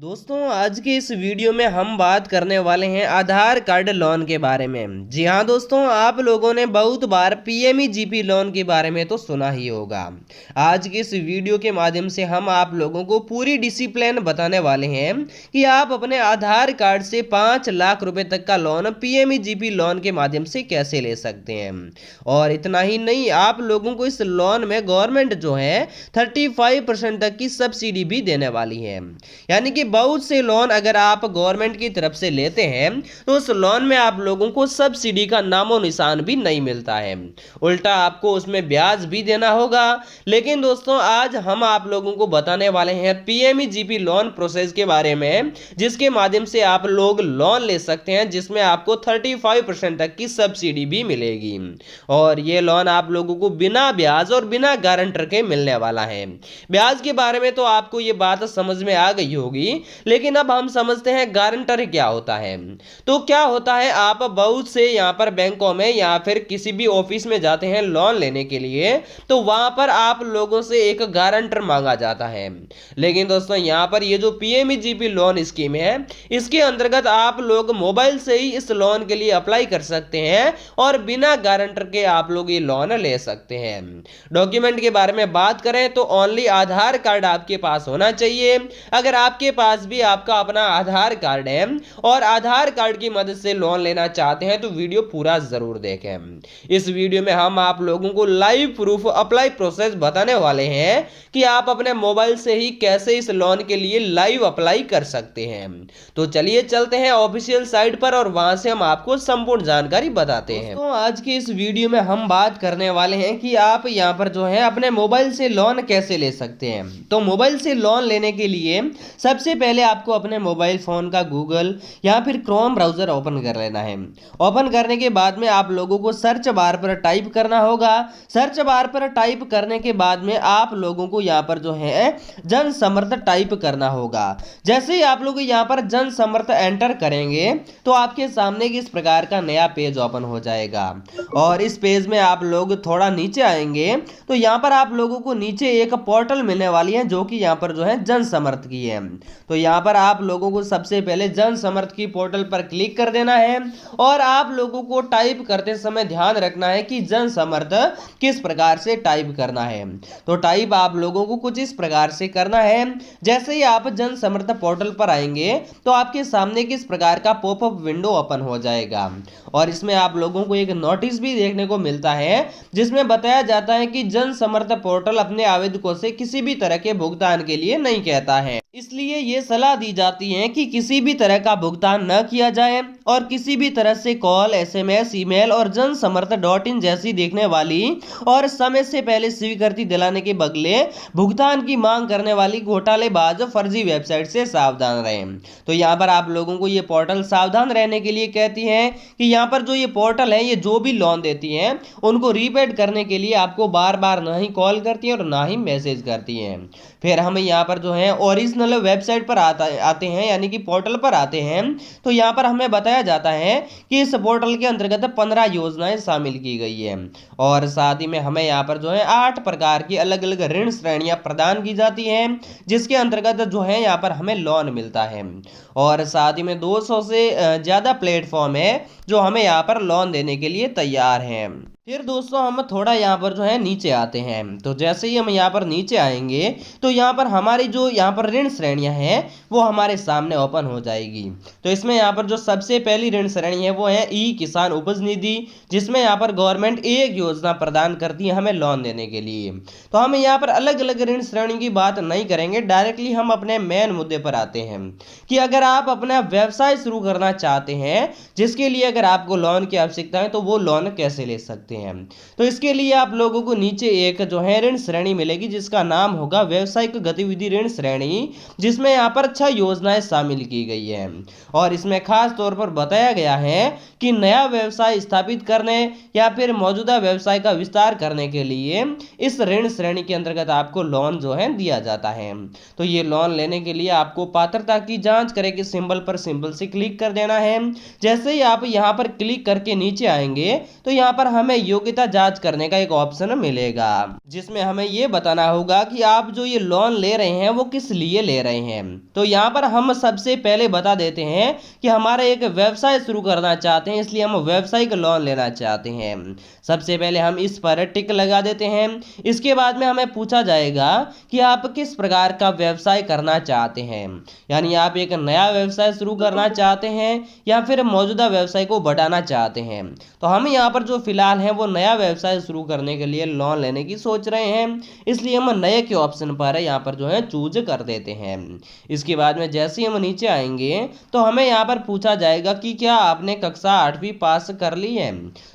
दोस्तों आज के इस वीडियो में हम बात करने वाले हैं आधार कार्ड लोन के बारे में। जी हाँ दोस्तों, आप लोगों ने बहुत बार पीएमईजीपी लोन के बारे में तो सुना ही होगा। आज के इस वीडियो के माध्यम से हम आप लोगों को पूरी डिसिप्लिन बताने वाले हैं कि आप अपने आधार कार्ड से 5 लाख रुपए तक का लोन पीएमईजीपी लोन के माध्यम से कैसे ले सकते हैं। और इतना ही नहीं, आप लोगों को इस लोन में गवर्नमेंट जो है 35% तक की सब्सिडी भी देने वाली है। यानी कि बहुत से लोन अगर आप गवर्नमेंट की तरफ से लेते हैं तो उस लोन में आप लोगों को सब्सिडी का नामो निशान भी नहीं मिलता है, उल्टा आपको उसमें ब्याज भी देना होगा। लेकिन दोस्तों आज हम आप लोगों को बताने वाले हैं पीएमईजीपी लोन प्रोसेस के बारे में, जिसके माध्यम से आप लोग लोन ले सकते हैं जिसमें आपको 35% तक की सब्सिडी भी मिलेगी। और ये लोन आप लोगों को बिना ब्याज और बिना गारंटर के मिलने वाला है। ब्याज के बारे में तो आपको ये बात समझ में आ गई होगी, लेकिन अब हम समझते हैं गारंटर क्या होता है। तो क्या होता है, आप बहुत से यहां पर बैंकों में या फिर किसी भी ऑफिस में जाते हैं लोन लेने के लिए, तो वहां पर आप लोगों से एक गारंटर मांगा जाता है। लेकिन दोस्तों यहां पर ये जो पीएमईजीपी लोन स्कीम है, इसके अंतर्गत आप लोग मोबाइल से ही इस लोन के लिए अप्लाई कर सकते हैं और बिना गारंटर के आप लोग ये लोन ले सकते हैं। डॉक्यूमेंट के बारे में बात करें तो ओनली आधार कार्ड आपके पास होना चाहिए। अगर आपके पास भी आपका अपना आधार कार्ड है और आधार कार्ड की मदद से लोन लेना चाहते हैं तो वीडियो पूरा जरूर देखें। इस वीडियो में हम आप लोगों को लाइव प्रूफ अप्लाई प्रोसेस बताने वाले हैं कि आप अपने मोबाइल से ही कैसे इस लोन के लिए लाइव अप्लाई कर सकते हैं। तो चलिए चलते हैं ऑफिशियल साइट पर और वहां से हम आपको संपूर्ण जानकारी बताते हैं। तो आज की इस वीडियो में हम बात करने वाले हैं कि आप यहां पर जो है अपने मोबाइल से लोन कैसे ले सकते हैं। तो मोबाइल से लोन लेने के लिए सबसे पहले आपको अपने मोबाइल फोन का गूगल या फिर क्रोम ब्राउजर ओपन कर लेना है। ओपन करने के बाद में आप लोगों को सर्च बार पर टाइप करना होगा। सर्च बार पर टाइप करने के बाद में आप लोगों को यहाँ पर जो है जन समर्थ टाइप करना होगा। जैसे ही आप लोग यहाँ पर जन समर्थ एंटर करेंगे तो आपके सामने इस प्रकार का नया पेज ओपन हो जाएगा। और इस पेज में आप लोग थोड़ा नीचे आएंगे तो यहाँ पर आप लोगों को नीचे एक पोर्टल मिलने वाली है जो कि यहाँ पर जो है जन समर्थ की है। तो यहाँ पर आप लोगों को सबसे पहले जन समर्थ की पोर्टल पर क्लिक कर देना है और आप लोगों को टाइप करते समय ध्यान रखना है कि जन समर्थ किस प्रकार से टाइप करना है। तो टाइप आप लोगों को कुछ इस प्रकार से करना है। जैसे ही आप जन समर्थ पोर्टल पर आएंगे तो आपके सामने किस प्रकार का पॉपअप विंडो ओपन हो जाएगा और इसमें आप लोगों को एक नोटिस भी देखने को मिलता है जिसमें बताया जाता है कि जन समर्थ पोर्टल अपने आवेदकों से किसी भी तरह के भुगतान के लिए नहीं कहता है, इसलिए ये सलाह दी जाती है कि किसी भी तरह का भुगतान न किया जाए और किसी भी तरह से कॉल, एसएमएस, ईमेल और जन समर्थ .in जैसी देखने वाली और समय से पहले स्वीकृति दिलाने के बदले भुगतान की मांग करने वाली घोटालेबाज फर्जी वेबसाइट से सावधान रहें। तो यहाँ पर आप लोगों को ये पोर्टल सावधान रहने के लिए कहती है कि यहाँ पर जो ये पोर्टल है, ये जो भी लोन देती है उनको रीपेड करने के लिए आपको बार बार ना ही कॉल करती है और ना ही मैसेज करती है। फिर हम यहाँ पर जो है ओरिजिनल वेबसाइट पर आते हैं, यानी कि पोर्टल पर आते हैं। तो यहाँ पर हमें बताया जाता है कि इस पोर्टल के अंतर्गत 15 योजनाएं शामिल की गई है और साथ ही में हमें यहाँ पर जो है 8 प्रकार की अलग अलग ऋण श्रेणियां प्रदान की जाती हैं, जिसके अंतर्गत जो है यहाँ पर हमें लोन मिलता है। और साथ ही में 200 से ज्यादा प्लेटफॉर्म है जो हमें यहाँ पर लोन देने के लिए तैयार हैं। फिर दोस्तों हम थोड़ा यहाँ पर जो है नीचे आते हैं। तो जैसे ही हम यहाँ पर नीचे आएंगे तो यहाँ पर हमारी जो यहाँ पर ऋण श्रेणियां हैं वो हमारे सामने ओपन हो जाएगी। तो इसमें यहाँ पर जो सबसे पहली ऋण श्रेणी है वो है ई किसान उपज निधि, जिसमें यहाँ पर गवर्नमेंट एक योजना प्रदान करती है हमें लोन देने के लिए। तो हम यहाँ पर अलग अलग ऋण श्रेणी की बात नहीं करेंगे, डायरेक्टली हम अपने मेन मुद्दे पर आते हैं कि अगर आप अपना व्यवसाय शुरू करना चाहते हैं जिसके लिए अगर आपको लोन की आवश्यकता है तो वो लोन कैसे ले सकते हैं। तो इसके लिए आप लोगों को नीचे एक जो है ऋण श्रेणी मिलेगी जिसका नाम होगा व्यवसायिक गतिविधि ऋण श्रेणी, जिसमें यहाँ पर 6 योजनाएं शामिल की गई है। और इसमें खास तौर पर बताया गया है कि नया व्यवसाय स्थापित करने या फिर मौजूदा व्यवसाय का विस्तार करने के लिए इस ऋण श्रेणी के अंतर्गत आपको लोन जो है दिया जाता है। तो ये लोन लेने के लिए आपको पात्रता की जांच करें सिंबल पर सिंबल से क्लिक कर देना है। जैसे ही आप यहाँ पर क्लिक करके नीचे आएंगे तो यहाँ पर हमें योग्यता जांच करने का एक ऑप्शन मिलेगा, जिसमें हमें ये बताना होगा कि आप जो ये लोन ले रहे हैं वो किस लिए ले रहे हैं। तो यहाँ पर हम सबसे पहले बता देते हैं कि हमारा एक व्यवसाय शुरू करना चाहते हैं, इसलिए हम व्यावसायिक लोन लेना चाहते हैं। सबसे पहले हम इस पर टिक लगा देते हैं। इसके बाद में हमें पूछा जाएगा कि आप किस प्रकार का व्यवसाय करना चाहते हैं, यानी आप एक नया व्यवसाय शुरू करना चाहते हैं या फिर मौजूदा व्यवसाय को बढ़ाना चाहते हैं। तो हम यहाँ पर जो फिलहाल है वो नया व्यवसाय शुरू करने के लिए लोन लेने की सोच रहे हैं, इसलिए हम नए के ऑप्शन पर यहाँ पर जो है चूज कर देते हैं। इसके बाद में जैसे ही हम नीचे आएंगे तो हमें यहाँ पर पूछा जाएगा कि क्या आपने कक्षा 8वीं पास कर ली है।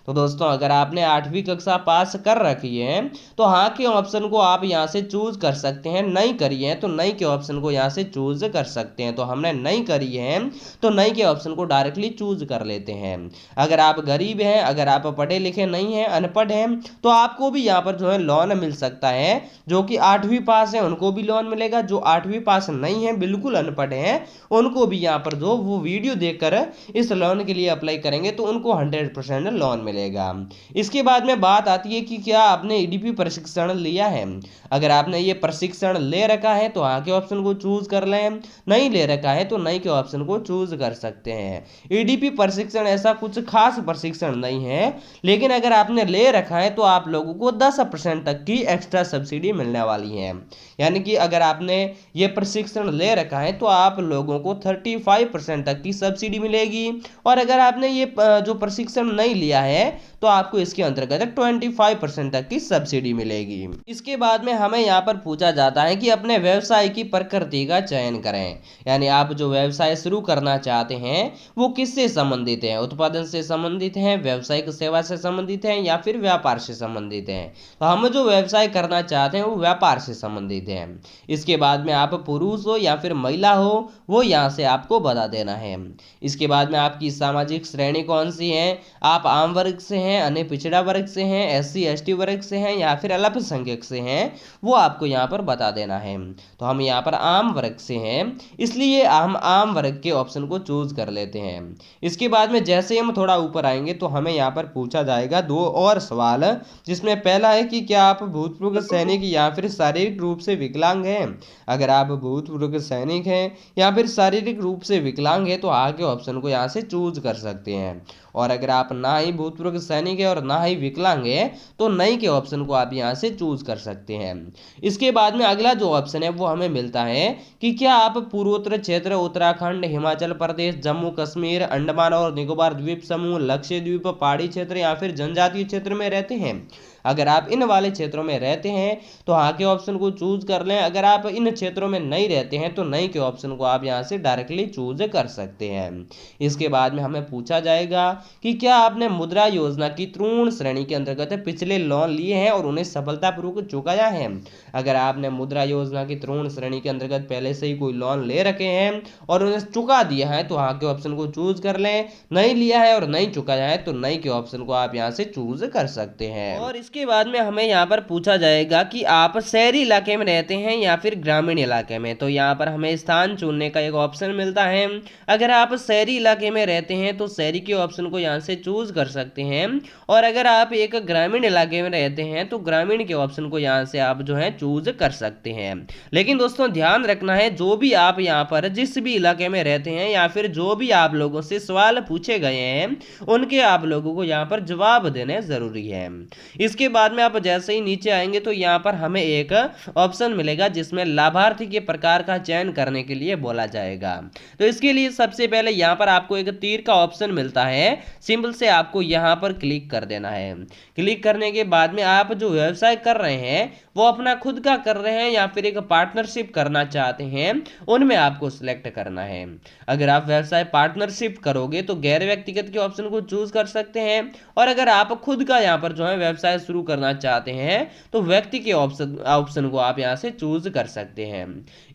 तो दोस्तों अगर आपने 8वीं कक्षा पास कर रखी है तो हाँ के ऑप्शन को आप यहाँ से चूज कर सकते हैं। नहीं करी है तो नहीं के ऑप्शन को यहाँ से चूज कर सकते हैं। तो हमने नहीं करी है तो नहीं के ऑप्शन को डायरेक्टली चूज कर लेते हैं। अगर आप गरीब हैं, अगर आप पढ़े लिखे नहीं हैं, अनपढ़ हैं, तो आपको भी यहाँ पर जो है लोन मिल सकता है। जो कि 8वीं पास है उनको भी लोन मिलेगा, जो 8वीं पास नहीं है, बिल्कुल अनपढ़ हैं, उनको भी यहाँ पर जो वो वीडियो देखकर इस लोन के लिए अप्लाई करेंगे तो उनको 100% लोन मिलेगा। इसके बाद में बात आती है कि क्या आपने ईडीपी प्रशिक्षण लिया है। अगर आपने ये प्रशिक्षण ले रखा है तो हाँ के ऑप्शन को चूज कर लें, नहीं ले रखा है तो नहीं के ऑप्शन को चूज कर सकते हैं। ईडीपी प्रशिक्षण ऐसा कुछ खास प्रशिक्षण नहीं है, लेकिन अगर आपने ले रखा है तो आप लोगों को 10% तक की एक्स्ट्रा सब्सिडी मिलने वाली है। यानी कि अगर आपने ये प्रशिक्षण ले रखा है तो आप लोगों को 35% तक की सब्सिडी मिलेगी, और अगर आपने ये जो प्रशिक्षण नहीं लिया है तो आपको इसके अंतर्गत 25% तक की सब्सिडी मिलेगी। इसके बाद में हमें यहाँ पर पूछा जाता है कि अपने व्यवसाय की प्रकृति का चयन करें, यानी आप जो व्यवसाय शुरू करना चाहते हैं वो किससे संबंधित है, उत्पादन से संबंधित है, व्यावसायिक सेवा से संबंधित है या फिर व्यापार से संबंधित है। तो हम जो व्यवसाय करना चाहते हैं वो व्यापार से संबंधित है। इसके बाद में आप पुरुष हो या फिर महिला हो वो यहाँ से आपको बता देना है। इसके बाद में आपकी सामाजिक श्रेणी कौन सी है, आप आम वर्ग से हैं, अन्य पिछड़ा वर्ग से हैं, एससी एसटी वर्ग से हैं या फिर अल्पसंख्यक से हैं, वो आपको यहाँ पर बता देना है। तो हम यहाँ पर आम वर्ग से हैं, इसलिए हम आम वर्ग के ऑप्शन को चूज कर लेते हैं। इसके बाद में जैसे हम थोड़ा ऊपर आएंगे तो हमें यहाँ पर पूछा जाएगा 2 और सवाल, जिसमें पहला है कि क्या आप भूतपूर्व सैनिक या फिर शारीरिक रूप से विकलांग हैं। अगर आप भूतपूर्व सैनिक हैं या फिर शारीरिक रूप से विकलांग है तो आगे ऑप्शन को यहाँ से चूज कर सकते हैं, और अगर आप ना ही भूतपूर्व सैनिक है और ना ही विकलांग है तो नहीं के ऑप्शन को आप यहाँ से चूज कर सकते हैं। इसके बाद में अगला जो ऑप्शन है वो हमें मिलता है कि क्या आप पूर्वोत्तर क्षेत्र, उत्तराखंड, हिमाचल प्रदेश, जम्मू कश्मीर, अंडमान और निकोबार द्वीप समूह, लक्षद्वीप, पहाड़ी क्षेत्र या फिर जनजातीय क्षेत्र में रहते हैं। अगर आप इन वाले क्षेत्रों में रहते हैं तो हाँ के ऑप्शन को चूज कर लें। अगर आप इन क्षेत्रों में नहीं रहते हैं तो नहीं के ऑप्शन को आप यहाँ से डायरेक्टली चूज कर सकते हैं। इसके बाद में हमें पूछा जाएगा कि क्या आपने मुद्रा योजना की तृण श्रेणी के अंतर्गत पिछले लोन लिए हैं और उन्हें सफलतापूर्वक चुकाया है। अगर आपने मुद्रा योजना की तृण श्रेणी के अंतर्गत पहले से ही कोई लोन ले रखे हैं और उन्हें चुका दिया है तो हाँ के ऑप्शन को चूज कर लें, नहीं लिया है और नहीं चुकाया है तो नहीं के ऑप्शन को आप यहाँ से चूज कर सकते हैं। और इसके बाद में हमें यहाँ पर पूछा जाएगा कि आप शहरी इलाके में रहते हैं या फिर ग्रामीण इलाके में। तो यहाँ पर हमें स्थान चुनने का एक ऑप्शन मिलता है। अगर आप शहरी इलाके में रहते हैं तो शहरी के ऑप्शन को यहाँ से चूज कर सकते हैं, और अगर आप एक ग्रामीण इलाके में रहते हैं तो ग्रामीण के ऑप्शन को यहाँ से आप जो है चूज कर सकते हैं। लेकिन दोस्तों ध्यान रखना है, जो भी आप यहाँ पर जिस भी इलाके में रहते हैं या फिर जो भी आप लोगों से सवाल पूछे गए हैं उनके आप लोगों को यहाँ पर जवाब देने जरूरी है। इसके बाद में आप जैसे ही नीचे आएंगे तो यहाँ पर हमें एक ऑप्शन मिलेगा जिसमें लाभार्थी के प्रकार का चयन करने के लिए बोला जाएगा। तो इसके लिए सबसे पहले यहाँ पर आपको एक तीर का ऑप्शन मिलता है, सिंपल से आपको यहाँ पर क्लिक कर देना है। क्लिक करने के बाद में आप जो व्यवसाय कर रहे हैं वो अपना खुद का कर रहे हैं या फिर एक पार्टनरशिप करना चाहते हैं, उनमें आपको सिलेक्ट करना है। अगर आप व्यवसाय पार्टनरशिप करोगे तो गैर व्यक्तिगत के ऑप्शन को चूज कर सकते हैं, और अगर आप खुद का यहाँ पर जो है व्यवसाय शुरू करना चाहते हैं तो व्यक्ति के ऑप्शन को आप यहाँ से चूज कर सकते हैं।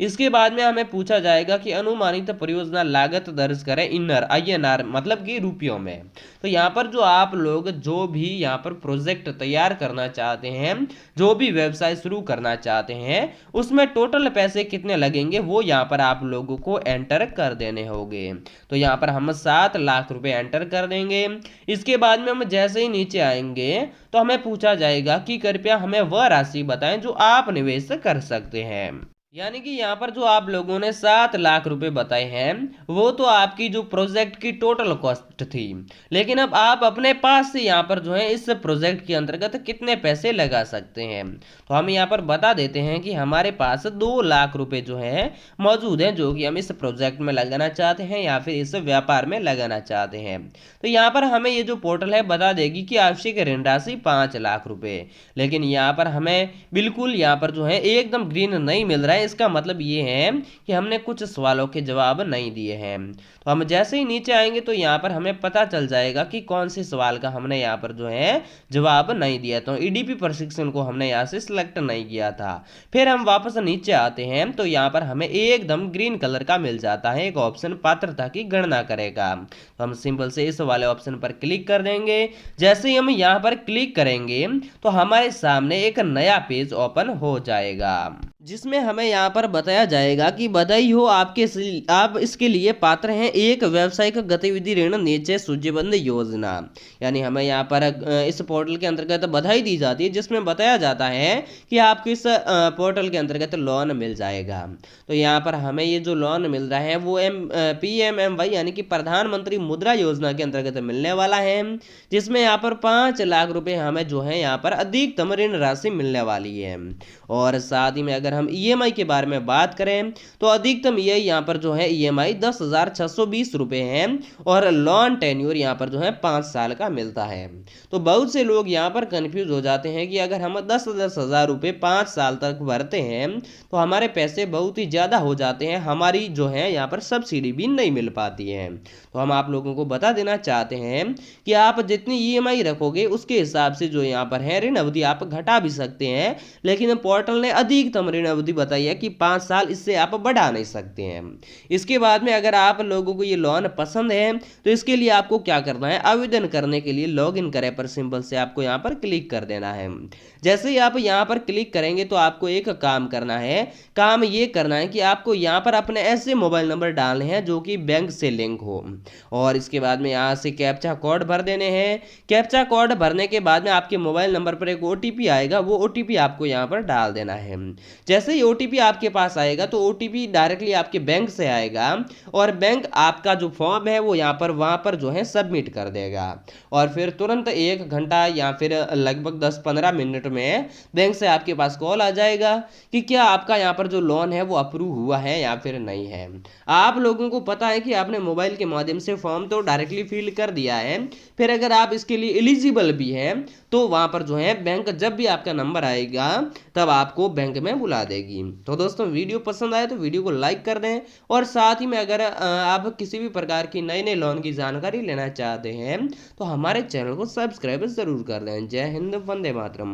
इसके बाद में हमें पूछा जाएगा कि अनुमानित परियोजना लागत दर्ज करें INR मतलब कि रुपयों में। तो यहाँ पर जो आप लोग जो भी यहाँ पर प्रोजेक्ट तैयार करना चाहते हैं, जो भी व्यवसाय व्यवसाय शुरू करना चाहते हैं उसमें टोटल पैसे कितने लगेंगे वो यहाँ पर आप लोगों को एंटर कर देने होंगे। तो यहाँ पर हम 7 लाख रुपए एंटर कर देंगे। इसके बाद में हम जैसे ही नीचे आएंगे तो हमें पूछा जाएगा कि कृपया हमें वह राशि बताएं जो आप निवेश कर सकते हैं। यानी कि यहाँ पर जो आप लोगों ने 7 लाख रुपए बताए हैं वो तो आपकी जो प्रोजेक्ट की टोटल कॉस्ट थी, लेकिन अब आप अपने पास से यहाँ पर जो है इस प्रोजेक्ट के अंतर्गत कितने पैसे लगा सकते हैं। तो हम यहाँ पर बता देते हैं कि हमारे पास 2 लाख रुपए जो है मौजूद हैं जो कि हम इस प्रोजेक्ट में लगाना चाहते हैं या फिर इस व्यापार में लगाना चाहते हैं। तो यहाँ पर हमें ये जो पोर्टल है बता देगी कि आवश्यक ऋण राशि 5 लाख रुपए, लेकिन यहाँ पर हमें बिल्कुल यहाँ पर जो है एकदम ग्रीन नहीं मिल रहा है। इसका मतलब ये है कि हमने कुछ सवालों के जवाब नहीं दिए हैं। तो हम जैसे ही नीचे आएंगे तो यहाँ पर हमें पता चल जाएगा कि कौन से सवाल का हमने यहाँ पर जो है जवाब नहीं दिया। तो ईडीपी प्रशिक्षण को हमने यहाँ से सिलेक्ट नहीं किया था। फिर हम वापस नीचे आते हैं तो यहाँ पर हमें एकदम ग्रीन कलर का मिल जाता है एक ऑप्शन पात्रता की गणना करेगा। तो हम सिंपल से इस वाले ऑप्शन पर क्लिक कर देंगे। जैसे ही हम यहाँ पर क्लिक करेंगे तो हमारे सामने एक नया पेज ओपन हो जाएगा जिसमें हमें यहाँ पर बताया जाएगा कि बधाई हो आप इसके लिए पात्र हैं एक व्यावसायिक गतिविधि ऋण नीचे सूचीबद्ध योजना। यानी हमें यहाँ पर इस पोर्टल के अंतर्गत बधाई दी जाती है जिसमें बताया जाता है कि आपको इस पोर्टल के अंतर्गत लोन मिल जाएगा। तो यहाँ पर हमें ये जो लोन मिल रहा है वो PMMY यानी कि प्रधानमंत्री मुद्रा योजना के अंतर्गत मिलने वाला है, जिसमें यहाँ पर 5 लाख रुपए हमें जो है यहाँ पर अधिकतम ऋण राशि मिलने वाली है। और साथ ही में अगर हम EMI के बारे में बात करें तो अधिकतम ये यहाँ पर जो है EMI 10,620 रुपए है और लोन टेन्योर यहाँ पर जो है 5 साल का मिलता है। तो बहुत से लोग यहाँ पर कंफ्यूज हो जाते हैं कि अगर हम 10,000 रुपए 5 साल तक भरते हैं तो हमारे पैसे बहुत ही ज़्यादा हो जाते हैं, हमारी जो है यहाँ पर सब्सिडी भी नहीं मिल पाती है। तो हम आप लोगों को बता देना चाहते हैं कि आप जितनी EMI रखोगे उसके हिसाब से जो यहाँ पर है ऋण अवधि आप घटा भी सकते हैं, लेकिन पोर्टल ने अधिकतम ऋण अवधि बताई है कि 5 साल, इससे आप बढ़ा नहीं सकते हैं। इसके बाद में अगर आप लोगों को ये लोन पसंद है तो इसके लिए आपको क्या करना है, आवेदन करने के लिए लॉगिन करें पर सिंपल से आपको यहाँ पर क्लिक कर देना है। जैसे ही आप यहाँ पर क्लिक करेंगे तो आपको एक काम करना है, काम ये करना है कि आपको यहाँ पर अपने ऐसे मोबाइल नंबर डालने हैं जो कि बैंक से लिंक हो और इसके बाद में यहाँ से कैप्चा कोड भर देने हैं। कैप्चा कोड भरने के बाद में आपके मोबाइल नंबर पर एक OTP आएगा, वो OTP आपको यहाँ पर डाल देना है। जैसे ही OTP आपके पास आएगा तो OTP डायरेक्टली आपके बैंक से आएगा और बैंक आपका जो फॉर्म है वो यहाँ पर वहाँ पर जो है सबमिट कर देगा और फिर तुरंत 1 घंटा या फिर लगभग 10-15 मिनट में बैंक से आपके पास कॉल आ जाएगा कि क्या आपका यहाँ पर जो लोन है वो अप्रूव हुआ है या फिर नहीं है। आप लोगों को पता है कि आपने मोबाइल के माध्यम से फॉर्म तो डायरेक्टली फिल कर दिया है, फिर अगर आप इसके लिए एलिजिबल भी हैं तो वहाँ पर जो है बैंक जब भी आपका नंबर आएगा तब आपको बैंक में बुला देगी। तो दोस्तों वीडियो पसंद आए तो वीडियो को लाइक कर दें और साथ ही में अगर आप किसी भी प्रकार की नए लोन की जानकारी लेना चाहते हैं तो हमारे चैनल को सब्सक्राइब जरूर कर दें। जय हिंद, वंदे मातरम।